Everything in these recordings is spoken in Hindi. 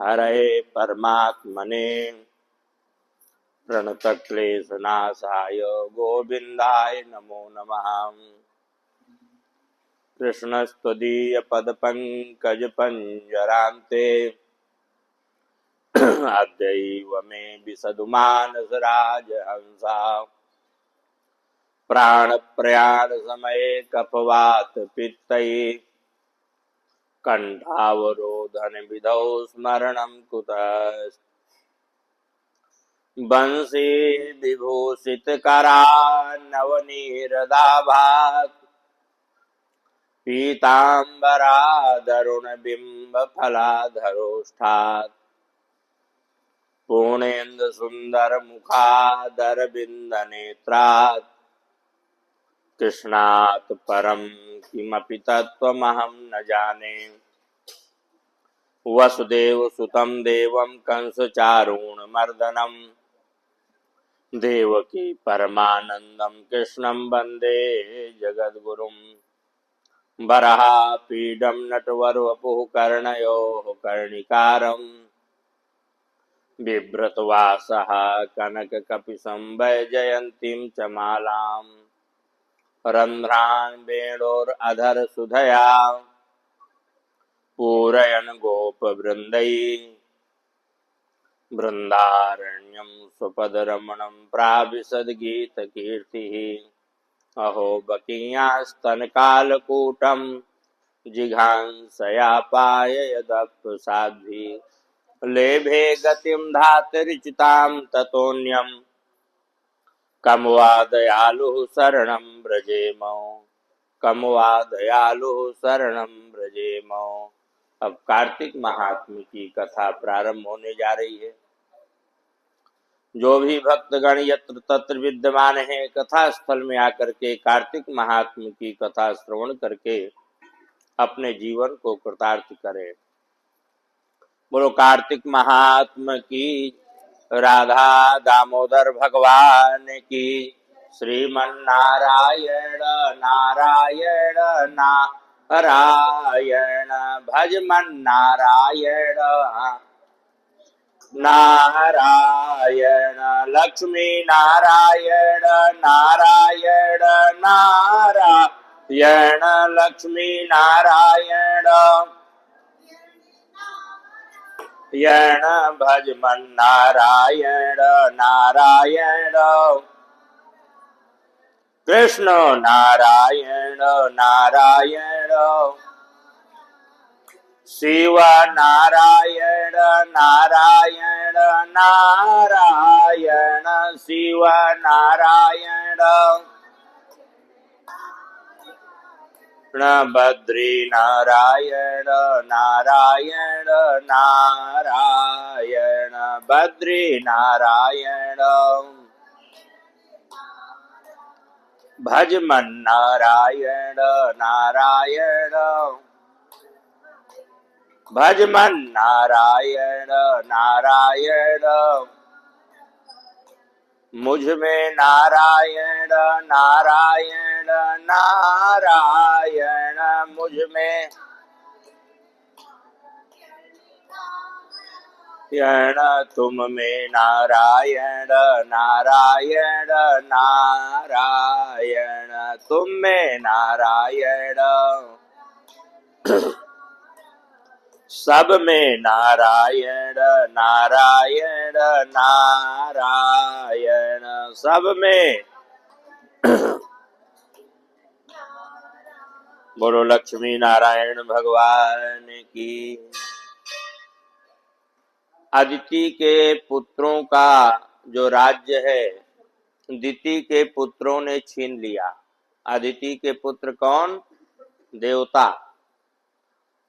हरे परमात्मने प्रणतक्लेशनाशाय गोविन्दाय नमो नमः। कृष्णस्त्वदीयपदपङ्कजपञ्जरान्ते अद्यैव मे विसदुमानसराजहंसा प्राणप्रयाणसमये कफवातपित्तैः कण्ठावरोधनविधौ स्मरणं कुतः बंसी विभूषितकरान्नवनीरदाभात् पीताम्बरादरुणबिम्बफलाधरोष्ठात् पूर्णेन्दुसुन्दरमुखादरविन्दनेत्रात् कृष्णात् परं किमपि तत्त्वमहं न जाने। वसुदेवसुतं देवं कंसचारूणमर्दनं देवकी परमानन्दं कृष्णं वन्दे जगद्गुरुं। वराहपीडं नटवरवपुः कर्णयोः कर्णिकारं बिभ्रतवासः कनककपिशं वैजयन्तीं च मालां रन्ध्रान् वेणोरधरसुधया पूरयन् गोपवृन्दैः बृन्दारण्यं स्वपदरमणं प्राविशद्गीतकीर्तिः। अहो बकीयास्तनकालकूटं जिघांसयापाय यदप्साद्भिः लेभे गतिं धातरिचितां ततोऽन्यं कं वा दयालुः शरणं व्रजेम, कं वा दयालुः शरणं व्रजेम। अब कार्तिक महात्म्य की कथा प्रारंभ होने जा रही है। जो भी भक्तगण यत्र तत्र विद्यमान है, कथा स्थल में आकर के कार्तिक महात्म्य की कथा श्रवण करके अपने जीवन को कृतार्थ करें। बोलो कार्तिक महात्म्य की, राधा दामोदर भगवान की, श्रीमन्नारायण नारायण नारायण भजमन नारायण नारायण लक्ष्मी नारायण नारायण नारायण लक्ष्मी नारायण यण भजमन नारायण नारायण कृष्ण नारायण नारायण शिव नारायण नारायण नारायण शिव नारायण बद्री नारायण नारायण नारायण बद्री नारायण भजमन नारायण नारायण भजमन नारायण नारायण मुझ में नारायण नारायण नारायण मुझ में यण तुम में नारायण नारायण नारायण तुम में नारायण सब में नारायण नारायण नारायण सब में। बोलो लक्ष्मी नारायण भगवान की। अदिति के पुत्रों का जो राज्य है दिति के पुत्रों ने छीन लिया। अदिति के पुत्र कौन? देवता।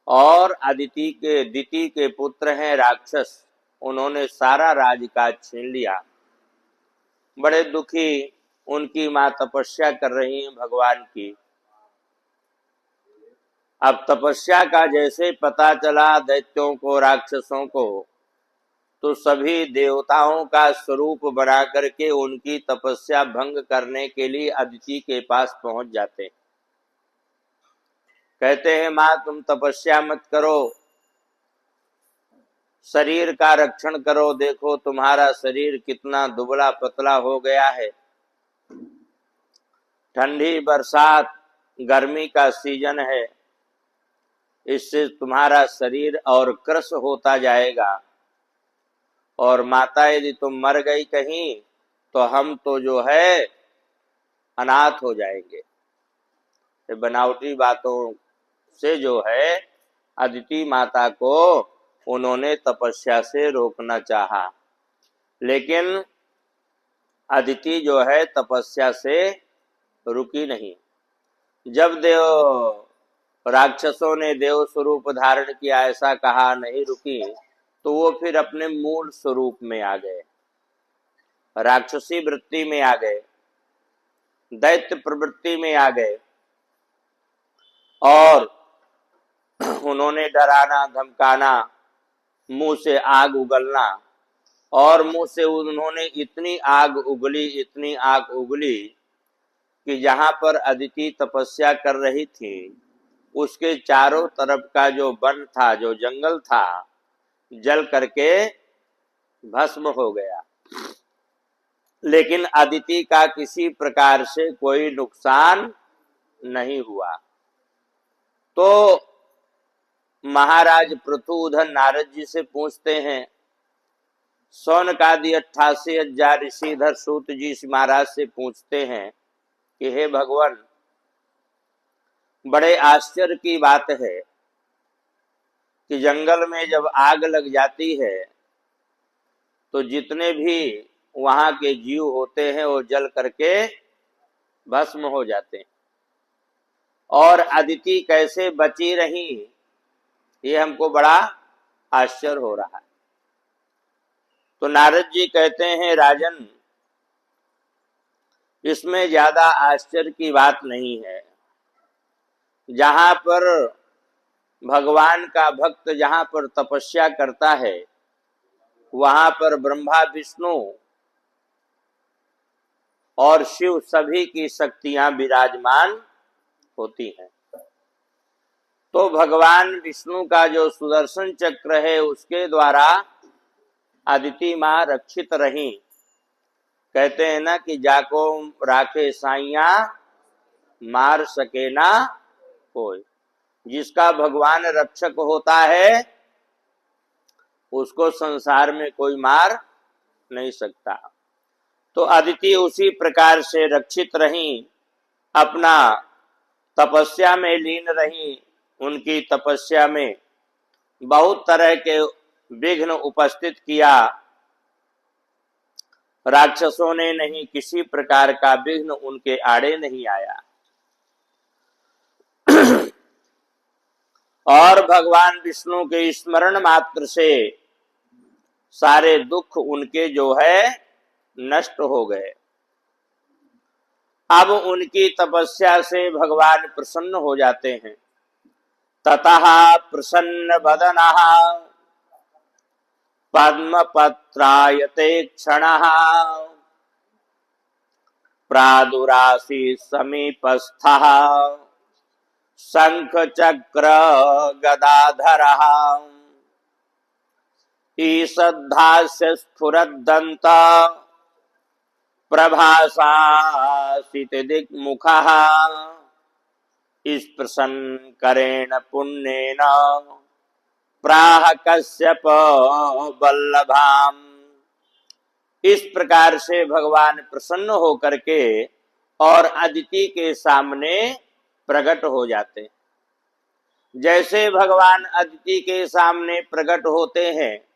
और दिति के पुत्र हैं राक्षस। उन्होंने सारा राजकाज छीन लिया। बड़े दुखी उनकी मां तपस्या कर रही हैं भगवान की। अब तपस्या का जैसे पता चला दैत्यों को, राक्षसों को, तो सभी देवताओं का स्वरूप बना करके उनकी तपस्या भंग करने के लिए अदिति के पास पहुंच जाते। कहते हैं मां तुम तपस्या मत करो, शरीर का रक्षण करो, देखो तुम्हारा शरीर कितना दुबला पतला हो गया है। ठंडी बरसात गर्मी का सीजन है, इससे तुम्हारा शरीर और कृश होता जाएगा। और माता यदि तुम मर गई कहीं तो हम तो जो है अनाथ हो जाएंगे। ये बनावटी बातों से जो है अदिति माता को उन्होंने तपस्या से रोकना चाहा, लेकिन अदिति जो है तपस्या से रुकी नहीं। जब राक्षसों ने देव स्वरूप धारण किया, ऐसा कहा, नहीं रुकी, तो वो फिर अपने मूल स्वरूप में आ गए, राक्षसी वृत्ति में आ गए, दैत्य प्रवृत्ति में आ गए। और उन्होंने डराना धमकाना, मुंह से आग उगलना, और मुंह से उन्होंने इतनी आग उगली कि जहां पर अदिति तपस्या कर रही थी उसके चारों तरफ का जो वन था, जो जंगल था, जल करके भस्म हो गया। लेकिन अदिति का किसी प्रकार से कोई नुकसान नहीं हुआ। तो महाराज पृथु उधर नारद जी से पूछते हैं, सौनकादि 88,000 ऋषि इधर सूत जी महाराज से पूछते हैं कि हे भगवान, बड़े आश्चर्य की बात है कि जंगल में जब आग लग जाती है तो जितने भी वहां के जीव होते हैं वो जल करके भस्म हो जाते हैं, और अदिति कैसे बची रही, ये हमको बड़ा आश्चर्य हो रहा है। तो नारद जी कहते हैं, राजन, इसमें ज्यादा आश्चर्य की बात नहीं है। जहां पर भगवान का भक्त जहां पर तपस्या करता है वहां पर ब्रह्मा विष्णु और शिव सभी की शक्तियां विराजमान होती हैं। तो भगवान विष्णु का जो सुदर्शन चक्र है उसके द्वारा अदिति मां रक्षित रही। कहते हैं ना कि जाको राखे साइया मार सके ना कोई। जिसका भगवान रक्षक होता है उसको संसार में कोई मार नहीं सकता। तो अदिति उसी प्रकार से रक्षित रही, अपना तपस्या में लीन रही। उनकी तपस्या में बहुत तरह के विघ्न उपस्थित किया, राक्षसों ने नहीं, किसी प्रकार का विघ्न उनके आड़े नहीं आया। और भगवान विष्णु के स्मरण मात्र से सारे दुख उनके जो है नष्ट हो गए। अब उनकी तपस्या से भगवान प्रसन्न हो जाते हैं। ततः प्रसन्न बदनः पद्मपत्रायते क्षणः प्रादुरासीत् समीपस्थः शंख चक्र गदाधरः ईषद्धास्य स्फुरद्दन्त प्रभासासित दिक्मुखः स्पृशन् करेण पुण्येन प्राह कश्यप वल्लभाम। इस प्रकार से भगवान प्रसन्न होकर के और अदिति के सामने प्रकट हो जाते हैं। जैसे भगवान अदिति के सामने प्रकट होते हैं,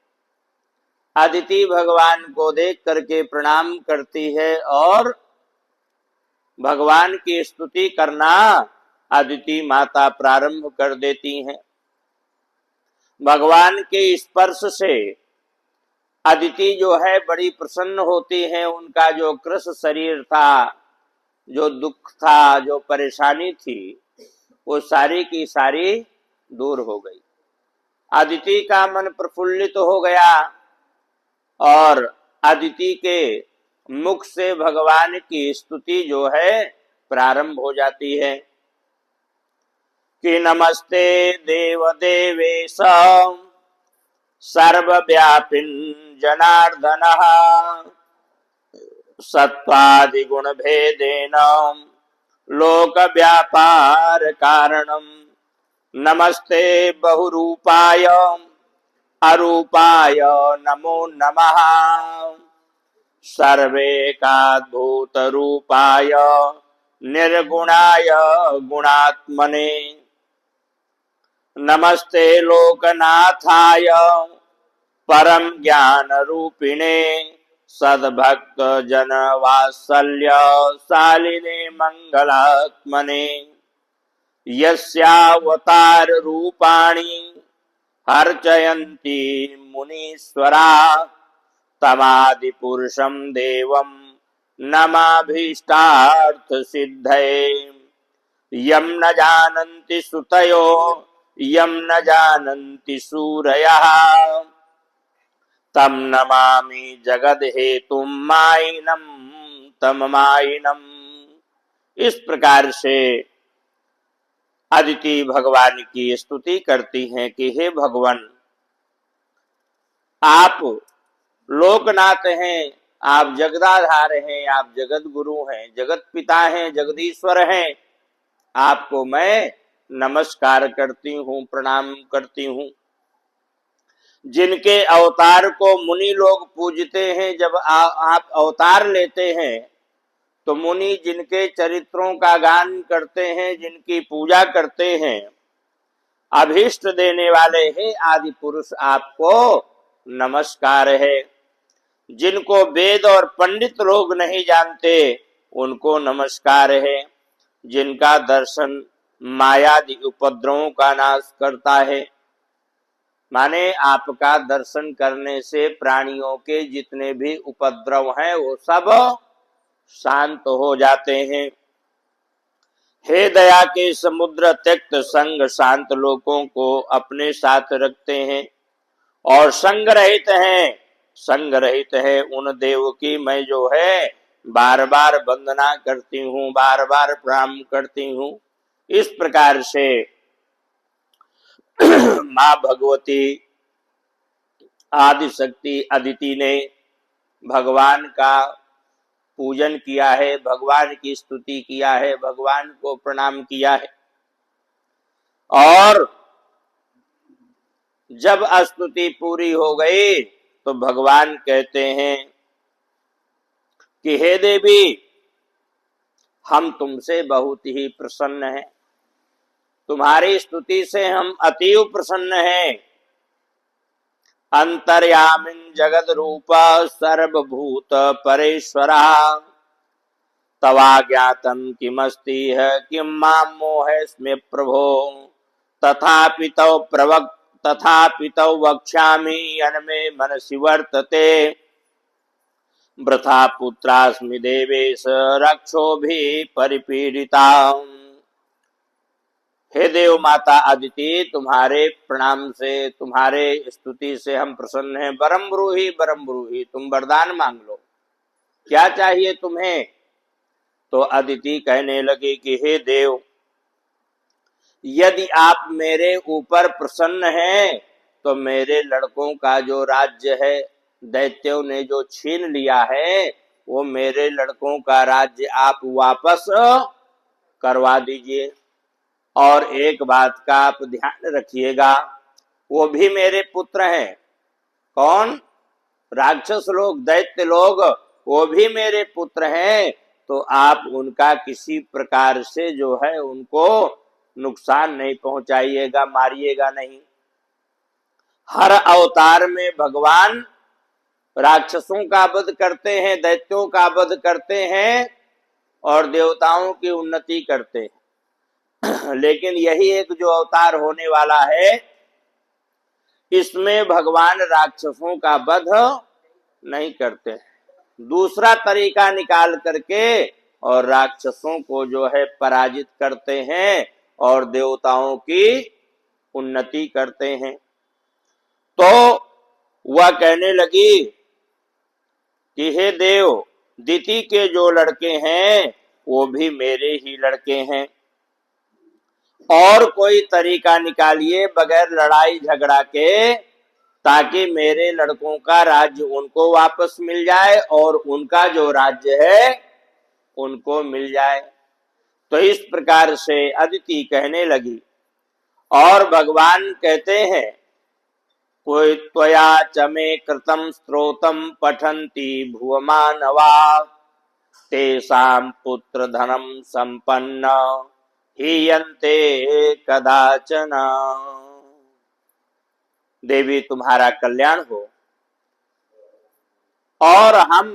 अदिति भगवान को देख करके प्रणाम करती है और भगवान की स्तुति करना अदिति माता प्रारंभ कर देती हैं। भगवान के स्पर्श से अदिति जो है बड़ी प्रसन्न होती है। उनका जो कृश शरीर था, जो दुख था, जो परेशानी थी, वो सारी की सारी दूर हो गई। अदिति का मन प्रफुल्लित हो गया और अदिति के मुख से भगवान की स्तुति जो है प्रारंभ हो जाती है कि नमस्ते देव देवेश सर्वव्यापिन जनार्दनः सत्त्वादिगुण भेदेन लोक व्यापार कारणम नमस्ते बहुरूपाय अरूपाय नमो नमः सर्वेकाद्भूत रूपाय निर्गुणाय गुणात्मने नमस्ते लोकनाथाय परम ज्ञान रूपिणे सद्भक्त जन वात्सल्य शालिने मंगलात्मने यस्यावतार रूपाणि अर्चयन्ति मुनीश्वरा तमादि पुरुषं देवं नमाभीष्टार्थ सिद्धये यं न जानन्ति सुतयो यं न जानन्ति सूरयः तं नमामि जगद्हेतुं मायिनं तम मायिनम्। इस प्रकार से अदिति भगवान की स्तुति करती हैं कि हे भगवान, आप लोकनाथ हैं, आप जगदाधार हैं, आप जगत गुरु हैं, जगत पिता हैं, जगदीश्वर हैं। आपको मैं नमस्कार करती हूँ, प्रणाम करती हूँ। जिनके अवतार को मुनि लोग पूजते हैं, जब आप अवतार लेते हैं तो मुनि जिनके चरित्रों का गान करते हैं, जिनकी पूजा करते हैं, अभीष्ट देने वाले हैं आदि पुरुष, आपको नमस्कार है। जिनको वेद और पंडित लोग नहीं जानते उनको नमस्कार है। जिनका दर्शन मायादि उपद्रवों का नाश करता है, माने आपका दर्शन करने से प्राणियों के जितने भी उपद्रव हैं वो सब शांत हो जाते हैं। हे दया के समुद्र त्यक्त संग शांत लोगों को अपने साथ रखते हैं और संग रहित है उन देव की मैं जो है बार बार वंदना करती हूँ, बार बार प्रणाम करती हूँ। इस प्रकार से माँ भगवती आदि शक्ति अदिति ने भगवान का पूजन किया है, भगवान की स्तुति किया है, भगवान को प्रणाम किया है। और जब स्तुति पूरी हो गई तो भगवान कहते हैं कि हे देवी, हम तुमसे बहुत ही प्रसन्न हैं, तुम्हारी स्तुति से हम अतीव प्रसन्न हैं। अंतर्यामिन जगद रूप सर्वभूत परेश्वरा तवाज्ञातं किमस्ति है किं मां मोहेस्मि प्रभो तथापि तौ वक्ष्यामि यन्मे मनसि वर्तते वृथा पुत्रास्मि देवेश रक्षोभिः परिपीडिता। हे देव माता अदिति, तुम्हारे प्रणाम से, तुम्हारे स्तुति से हम प्रसन्न हैं। बरम ब्रूहि, तुम वरदान मांग लो, क्या चाहिए तुम्हें? तो अदिति कहने लगी कि हे देव, यदि आप मेरे ऊपर प्रसन्न हैं तो मेरे लड़कों का जो राज्य है दैत्यों ने जो छीन लिया है, वो मेरे लड़कों का राज्य आप वापस करवा दीजिए। और एक बात का आप ध्यान रखिएगा, वो भी मेरे पुत्र हैं। कौन? राक्षस लोग, दैत्य लोग, वो भी मेरे पुत्र हैं। तो आप उनका किसी प्रकार से जो है उनको नुकसान नहीं पहुंचाइएगा, मारिएगा नहीं। हर अवतार में भगवान राक्षसों का वध करते हैं, दैत्यों का वध करते हैं और देवताओं की उन्नति करते हैं। लेकिन यही एक जो अवतार होने वाला है, इसमें भगवान राक्षसों का वध नहीं करते, दूसरा तरीका निकाल करके और राक्षसों को जो है पराजित करते हैं और देवताओं की उन्नति करते हैं। तो वह कहने लगी कि हे देव, दिति के जो लड़के हैं वो भी मेरे ही लड़के हैं, और कोई तरीका निकालिए बगैर लड़ाई झगड़ा के ताकि मेरे लड़कों का राज्य उनको वापस मिल जाए और उनका जो राज्य है उनको मिल जाए। तो इस प्रकार से अदिति कहने लगी और भगवान कहते हैं, कोई त्वया च मे कृतं स्तोत्रम पठन्ति भुवमानवा तेषां पुत्र धनम संपन्न हीयन्ते कदाचन। देवी तुम्हारा कल्याण हो और हम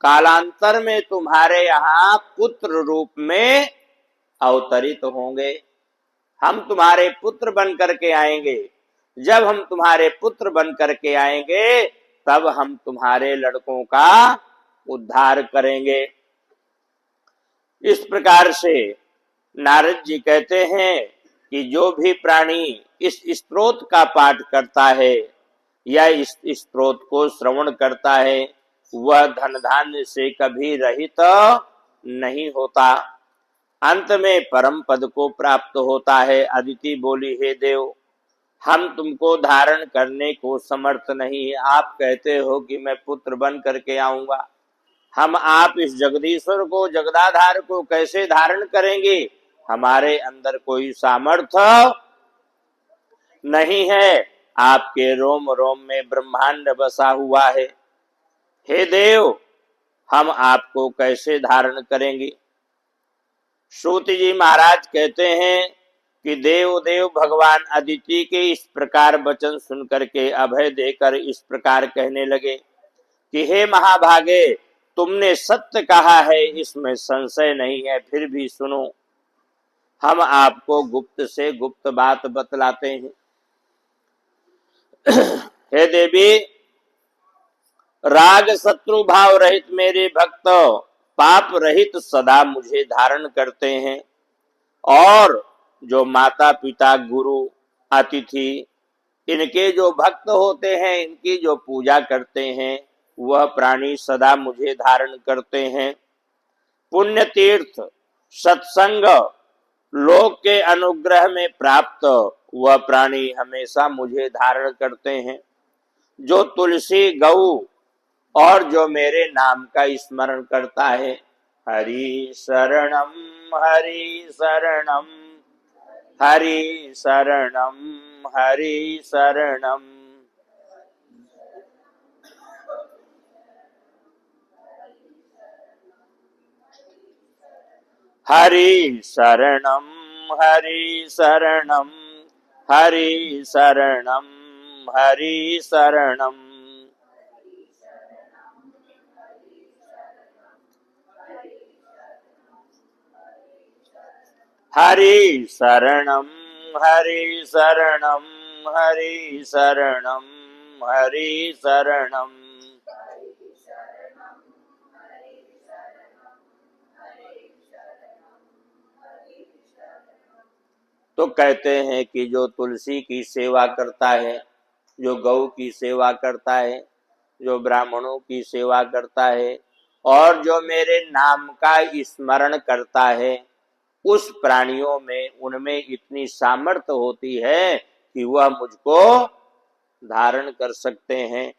कालांतर में तुम्हारे यहाँ पुत्र रूप में अवतरित होंगे। हम तुम्हारे पुत्र बन करके आएंगे। जब हम तुम्हारे पुत्र बन करके आएंगे तब हम तुम्हारे लड़कों का उद्धार करेंगे। इस प्रकार से नारद जी कहते हैं कि जो भी प्राणी इस स्तोत्र का पाठ करता है या इस स्तोत्र को श्रवण करता है वह धन धान्य से कभी रहित नहीं होता, अंत में परम पद को प्राप्त होता है। अदिति बोली, हे देव, हम तुमको धारण करने को समर्थ नहीं। आप कहते हो कि मैं पुत्र बन करके आऊंगा, हम आप इस जगदीश्वर को, जगदाधार को कैसे धारण करेंगे? हमारे अंदर कोई सामर्थ्य नहीं है। आपके रोम रोम में ब्रह्मांड बसा हुआ है। हे देव, हम आपको कैसे धारण करेंगे? सूत जी महाराज कहते हैं कि देव देव भगवान अदिति के इस प्रकार वचन सुन करके अभय देकर इस प्रकार कहने लगे कि हे महाभागे, तुमने सत्य कहा है, इसमें संशय नहीं है, फिर भी सुनो, हम आपको गुप्त से गुप्त बात बतलाते हैं। हे देवी, राग शत्रु भाव रहित मेरे भक्त पाप रहित सदा मुझे धारण करते हैं और जो माता पिता गुरु अतिथि इनके जो भक्त होते हैं, इनकी जो पूजा करते हैं, वह प्राणी सदा मुझे धारण करते हैं। पुण्य तीर्थ सत्संग लोक के अनुग्रह में प्राप्त वह प्राणी हमेशा मुझे धारण करते हैं। जो तुलसी गौ और जो मेरे नाम का स्मरण करता है, हरि शरणम हरि शरणम हरि शरणम हरि शरणम, हरि शरणम हरि शरणम हरि शरणम हरि शरणम, हरि शरणम हरि शरणम हरि शरणम हरि शरणम। तो कहते हैं कि जो तुलसी की सेवा करता है, जो गौ की सेवा करता है, जो ब्राह्मणों की सेवा करता है और जो मेरे नाम का स्मरण करता है, उस प्राणियों में उनमें इतनी सामर्थ्य होती है कि वह मुझको धारण कर सकते हैं।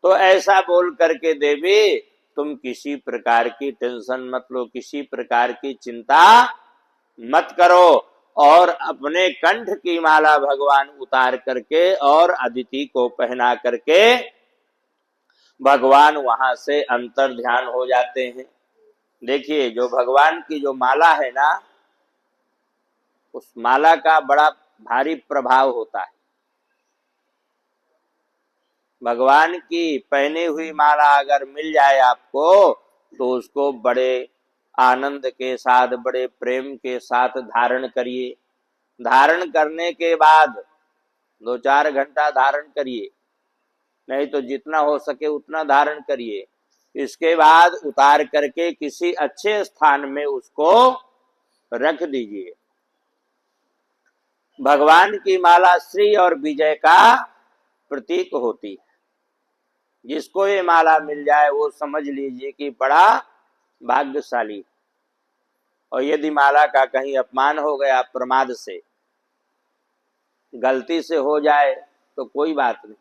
तो ऐसा बोल करके देवी, तुम किसी प्रकार की टेंशन मत लो, किसी प्रकार की चिंता मत करो और अपने कंठ की माला भगवान उतार करके और अदिति को पहना करके भगवान वहां से अंतर ध्यान हो जाते हैं। देखिए, जो भगवान की जो माला है ना, उस माला का बड़ा भारी प्रभाव होता है। भगवान की पहनी हुई माला अगर मिल जाए आपको तो उसको बड़े आनंद के साथ, बड़े प्रेम के साथ धारण करिए। धारण करने के बाद 2-4 घंटा धारण करिए, नहीं तो जितना हो सके उतना धारण करिए। इसके बाद उतार करके किसी अच्छे स्थान में उसको रख दीजिए। भगवान की माला श्री और विजय का प्रतीक होती है। जिसको ये माला मिल जाए वो समझ लीजिए कि बड़ा भाग्यशाली। और यदि माला का कहीं अपमान हो गया, प्रमाद से, गलती से हो जाए, तो कोई बात नहीं।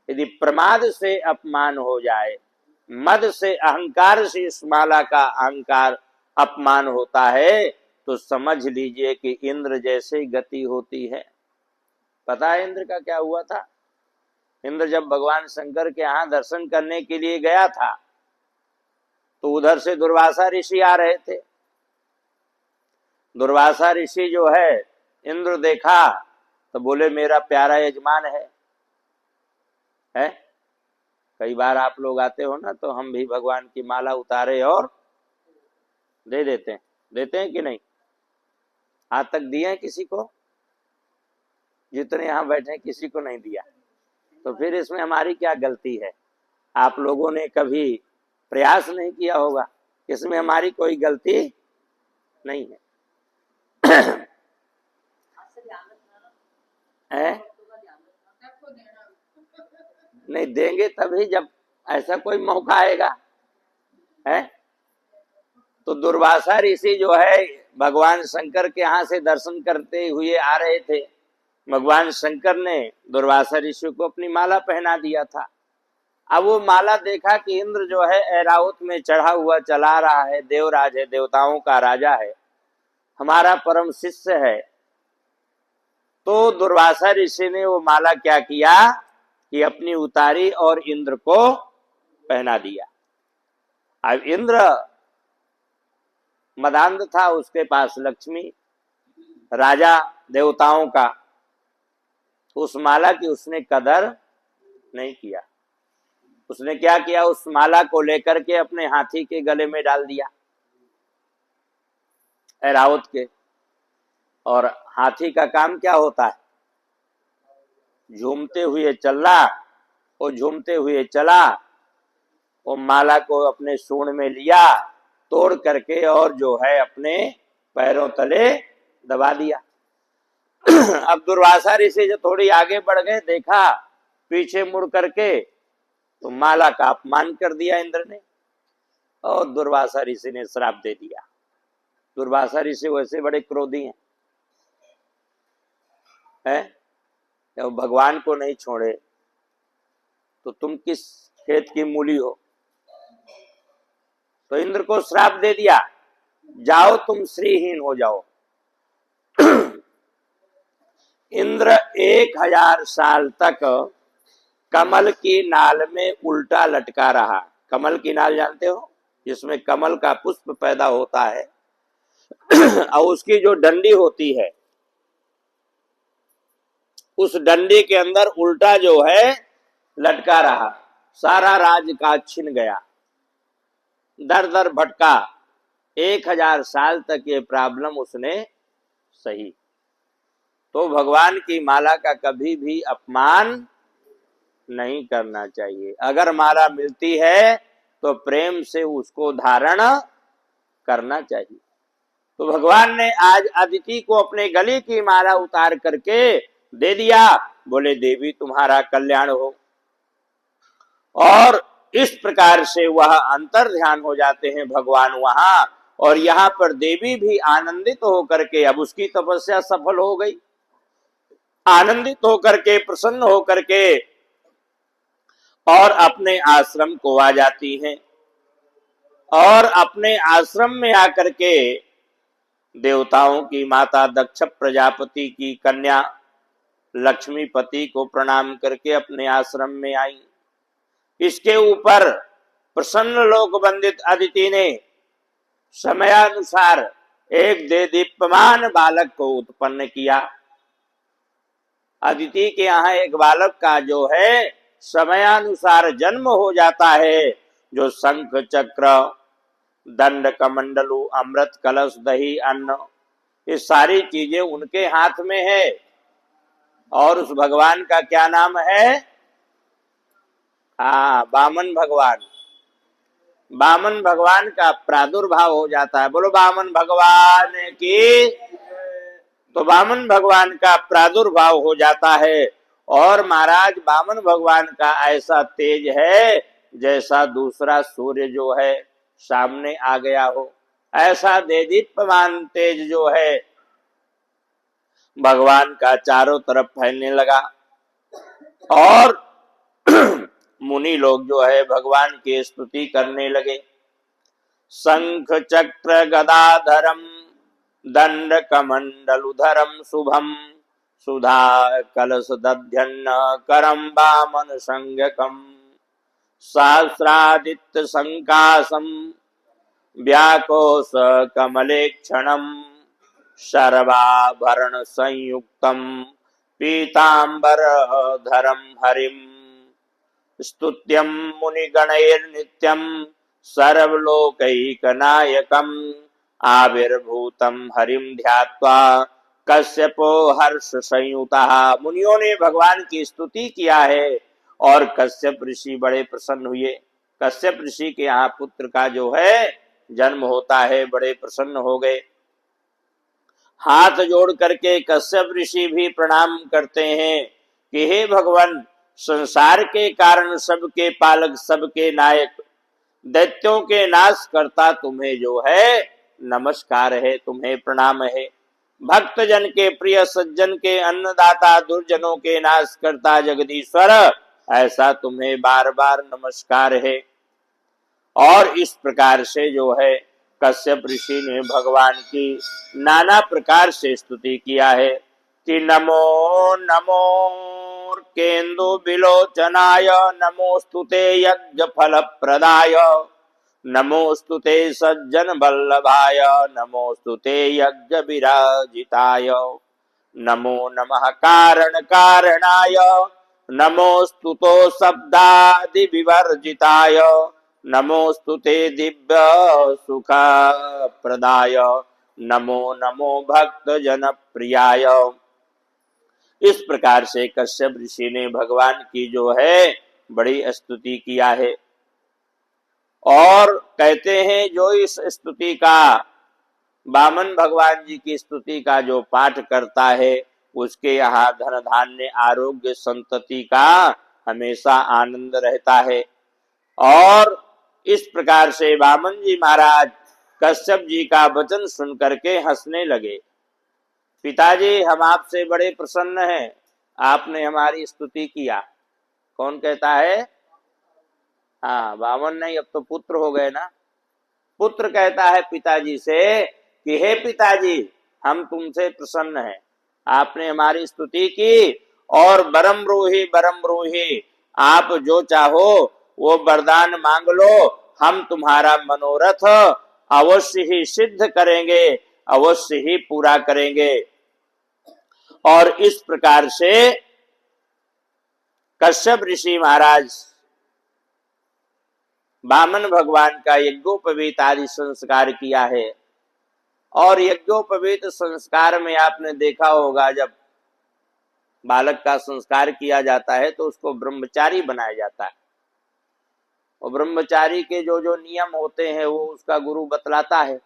यदि प्रमाद से अपमान हो जाए, मद से, अहंकार से इस माला का अहंकार अपमान होता है, तो समझ लीजिए कि इंद्र जैसे गति होती है। पता है इंद्र का क्या हुआ था? इंद्र जब भगवान शंकर के यहाँ दर्शन करने के लिए गया था, तो उधर से दुर्वासा ऋषि आ रहे थे। दुर्वासा ऋषि जो है, इंद्र देखा तो बोले मेरा प्यारा यजमान है? कई बार आप लोग आते हो ना, तो हम भी भगवान की माला उतारे और दे देते हैं कि नहीं? आज तक दिए हैं किसी को? जितने यहाँ बैठे हैं किसी को नहीं दिया, तो फिर इसमें हमारी क्या गलती है? आप लोगों ने कभी प्रयास नहीं किया होगा, इसमें हमारी कोई गलती नहीं है। नहीं देंगे तभी जब ऐसा कोई मौका आएगा, है? तो दुर्वासा ऋषि जो है भगवान शंकर के यहाँ से दर्शन करते हुए आ रहे थे। भगवान शंकर ने दुर्वासा ऋषि को अपनी माला पहना दिया था। अब वो माला देखा कि इंद्र जो है ऐरावत में चढ़ा हुआ चला रहा है, देवराज है, देवताओं का राजा है, हमारा परम शिष्य है। तो दुर्वासा ऋषि ने वो माला क्या किया कि अपनी उतारी और इंद्र को पहना दिया। अब इंद्र मदांध था, उसके पास लक्ष्मी, राजा देवताओं का, उस माला की उसने कदर नहीं किया। उसने क्या किया, उस माला को लेकर के अपने हाथी के गले में डाल दिया, ऐरावत के। और हाथी का काम क्या होता है? झूमते हुए चलना। वो झूमते हुए चला, वो माला को अपने सूंड में लिया, तोड़ करके और जो है अपने पैरों तले दबा दिया। अब दुर्वासा ऋषि जो थोड़ी आगे बढ़ गए, देखा पीछे मुड़ करके, तो माला का अपमान कर दिया इंद्र ने, और दुर्वासा ऋषि ने श्राप दे दिया। दुर्वासा ऋषि वैसे बड़े क्रोधी हैं, जब भगवान को नहीं छोड़े तो तुम किस खेत की मूली हो? तो इंद्र को श्राप दे दिया, जाओ तुम श्रीहीन हो जाओ। इंद्र 1000 साल तक कमल की नाल में उल्टा लटका रहा। कमल की नाल जानते हो, जिसमें कमल का पुष्प पैदा होता है और उसकी जो डंडी होती है, उस डंडी के अंदर उल्टा जो है लटका रहा। सारा राज का छिन गया, दर दर भटका। 1000 साल तक ये प्रॉब्लम उसने सही। तो भगवान की माला का कभी भी अपमान नहीं करना चाहिए। अगर माला मिलती है तो प्रेम से उसको धारण करना चाहिए। तो भगवान ने आज अदिति को अपने गले की माला उतार करके दे दिया, बोले देवी तुम्हारा कल्याण हो। और इस प्रकार से वह अंतर ध्यान हो जाते हैं भगवान वहां, और यहाँ पर देवी भी आनंदित होकर के, अब उसकी तपस्या सफल हो गई, आनंदित होकर के, प्रसन्न होकर के और अपने आश्रम को आ जाती हैं। और अपने आश्रम में आकर के देवताओं की माता दक्ष प्रजापति की कन्या लक्ष्मीपति को प्रणाम करके अपने आश्रम में आई। इसके ऊपर प्रसन्न लोक वंदित अदिति ने समयानुसार एक देदीप्यमान बालक को उत्पन्न किया। अदिति के यहाँ एक बालक का जो है समयानुसार जन्म हो जाता है, जो शंख चक्र दंड कमंडलू अमृत कलश दही अन्न, ये सारी चीजें उनके हाथ में है। और उस भगवान का क्या नाम है? वामन भगवान। वामन भगवान का प्रादुर्भाव हो जाता है। बोलो वामन भगवान की। तो वामन भगवान का प्रादुर्भाव हो जाता है। और महाराज वामन भगवान का ऐसा तेज है जैसा दूसरा सूर्य जो है सामने आ गया हो, ऐसा देदीप्यमान तेज जो है भगवान का चारों तरफ फैलने लगा। और मुनि लोग जो है भगवान की स्तुति करने लगे। शंख चक्र गदाधरम दंड कमंडलुधरम शुभम सुधा कलश दध्यन्न करम वामन संज्ञकम सहस्रादित्य संकासम व्याकोश कमलेक्षणम शर्वाभरण संयुक्तम पीतांबर धरम हरिम स्तुत्यं मुनिगणैर्नित्यं सर्वलोकैकनायकम् आविर्भूतं हरिम ध्यात्वा कश्यपो हर्ष संयुतः। मुनियों ने भगवान की स्तुति किया है और कश्यप ऋषि बड़े प्रसन्न हुए। कश्यप ऋषि के यहाँ पुत्र का जो है जन्म होता है, बड़े प्रसन्न हो गए। हाथ जोड़ करके कश्यप ऋषि भी प्रणाम करते हैं कि हे भगवान, संसार के कारण सबके पालक, सबके नायक, दैत्यों के नाश करता तुम्हें जो है नमस्कार है, तुम्हें प्रणाम है। भक्त जन के प्रिय, सज्जन के अन्नदाता, दुर्जनों के नाश करता जगदीश्वर, ऐसा तुम्हें बार बार नमस्कार है। और इस प्रकार से जो है कश्यप ऋषि ने भगवान की नाना प्रकार से स्तुति किया है कि नमो नमो केंदु विलोचनाय, नमोस्तुते यज्ञ फल प्रदाय, नमोस्तुते सज्जन वल्लभाय, नमोस्तुते यज्ञ विराजिताय, नमो नमः कारण कारणाय, नमोस्तुतो शब्दादि विवर्जिताय, नमोस्तुते दिव्य सुख प्रदाय, नमो नमो भक्त जन प्रियाय। इस प्रकार से कश्यप ऋषि ने भगवान की जो है बड़ी स्तुति किया है। और कहते हैं जो इस स्तुति का, वामन भगवान जी की स्तुति का जो पाठ करता है उसके यहाँ धन धान्य आरोग्य संतति का हमेशा आनंद रहता है। और इस प्रकार से वामन जी महाराज कश्यप जी का वचन सुन करके हंसने लगे। पिताजी, हम आपसे बड़े प्रसन्न हैं, आपने हमारी स्तुति किया। कौन कहता है? हाँ, वामन नहीं, अब तो पुत्र हो गए ना। पुत्र कहता है पिताजी से कि हे पिताजी, हम तुमसे प्रसन्न हैं, आपने हमारी स्तुति की और बरम रूही आप जो चाहो वो वरदान मांग लो, हम तुम्हारा मनोरथ अवश्य ही सिद्ध करेंगे, अवश्य ही पूरा करेंगे। और इस प्रकार से कश्यप ऋषि महाराज वामन भगवान का यज्ञोपवीत आदि संस्कार किया है। और यज्ञोपवीत संस्कार में आपने देखा होगा, जब बालक का संस्कार किया जाता है तो उसको ब्रह्मचारी बनाया जाता है। और ब्रह्मचारी के जो जो नियम होते हैं वो उसका गुरु बतलाता है।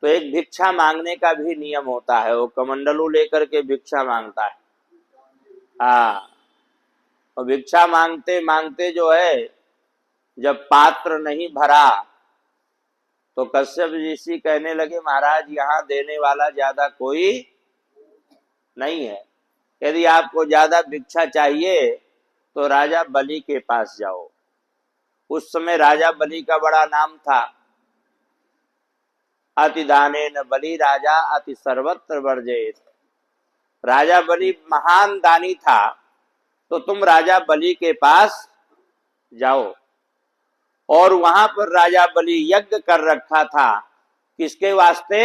तो एक भिक्षा मांगने का भी नियम होता है, वो कमंडलू लेकर के भिक्षा मांगता है। हाँ, और भिक्षा मांगते मांगते जो है जब पात्र नहीं भरा तो कश्यप ऋषि कहने लगे, महाराज यहाँ देने वाला ज्यादा कोई नहीं है, यदि आपको ज्यादा भिक्षा चाहिए तो राजा बलि के पास जाओ। उस समय राजा बलि का बड़ा नाम था। अति दाने न बलि राजा अति सर्वत्र वर्जेत। राजा बलि महान दानी था, तो तुम राजा बलि के पास जाओ। और वहां पर राजा बलि यज्ञ कर रखा था, किसके वास्ते?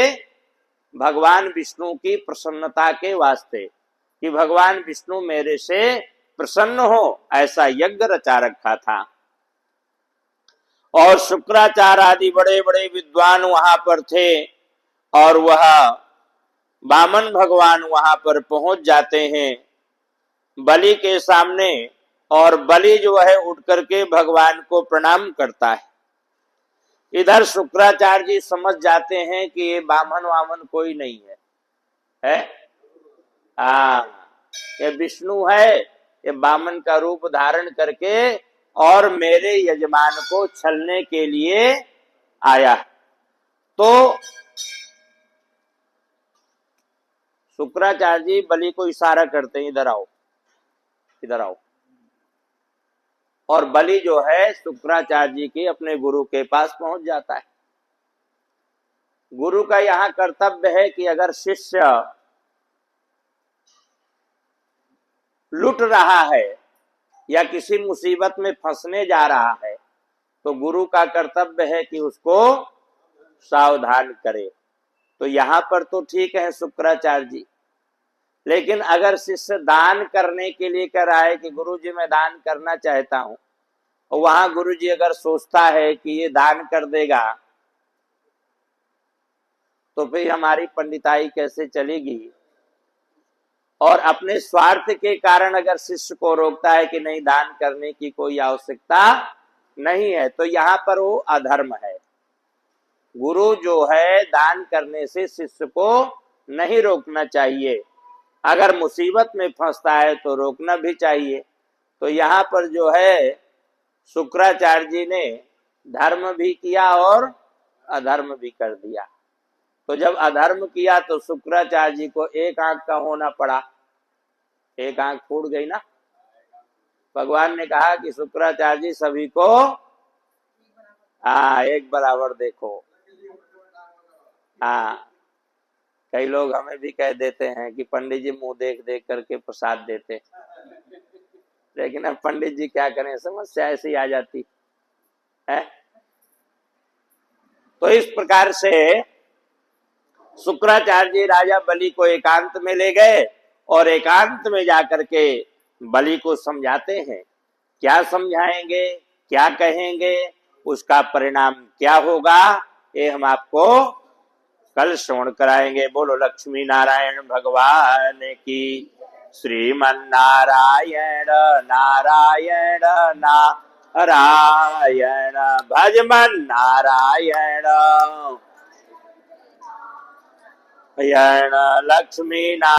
भगवान विष्णु की प्रसन्नता के वास्ते, कि भगवान विष्णु मेरे से प्रसन्न हो, ऐसा यज्ञ रचा रखा था। और शुक्राचार्य आदि बड़े बड़े विद्वान वहां पर थे। और वह वामन भगवान वहां पर पहुंच जाते हैं बलि के सामने, और बलि जो है उठ करके भगवान को प्रणाम करता है। इधर शुक्राचार्य जी समझ जाते हैं कि ये वामन कोई नहीं है, ये विष्णु है, ये वामन का रूप धारण करके और मेरे यजमान को छलने के लिए आया। तो शुक्राचार्य जी बलि को इशारा करते हैं, इधर आओ। इधर आओ। और बलि जो है शुक्राचार्य जी के अपने गुरु के पास पहुंच जाता है। गुरु का यहां कर्तव्य है कि अगर शिष्य लुट रहा है या किसी मुसीबत में फंसने जा रहा है तो गुरु का कर्तव्य है कि उसको सावधान करे। तो यहां पर तो ठीक है शुक्राचार्य जी, लेकिन अगर शिष्य दान करने के लिए कह रहा है कि गुरु जी मैं दान करना चाहता हूं, और वहां गुरु जी अगर सोचता है कि ये दान कर देगा तो फिर हमारी पंडिताई कैसे चलेगी। और अपने स्वार्थ के कारण अगर शिष्य को रोकता है कि नहीं दान करने की कोई आवश्यकता नहीं है, तो यहां पर वो अधर्म है। गुरु जो है दान करने से शिष्य को नहीं रोकना चाहिए, अगर मुसीबत में फंसता है तो रोकना भी चाहिए। तो यहां पर जो है शुक्राचार्य जी ने धर्म भी किया और अधर्म भी कर दिया। तो जब अधर्म किया तो शुक्राचार्य जी को एक आंख का होना पड़ा, एक आंख फूट गई ना। भगवान ने कहा कि शुक्राचार्य जी सभी को एक बराबर देखो। कई लोग हमें भी कह देते हैं कि पंडित जी मुंह देख देख करके प्रसाद देते, लेकिन अब पंडित जी क्या करें, समस्या ऐसी आ जाती है। तो इस प्रकार से शुक्राचार्य जी राजा बलि को एकांत में ले गए और एकांत में जाकर के बलि को समझाते हैं। क्या समझाएंगे, क्या कहेंगे, उसका परिणाम क्या होगा, ये हम आपको कल श्रवण कराएंगे। बोलो लक्ष्मी नारायण भगवान की। श्रीमन्नारायण नारायण नारायण भजमन नारायण लक्ष्मी नारायण।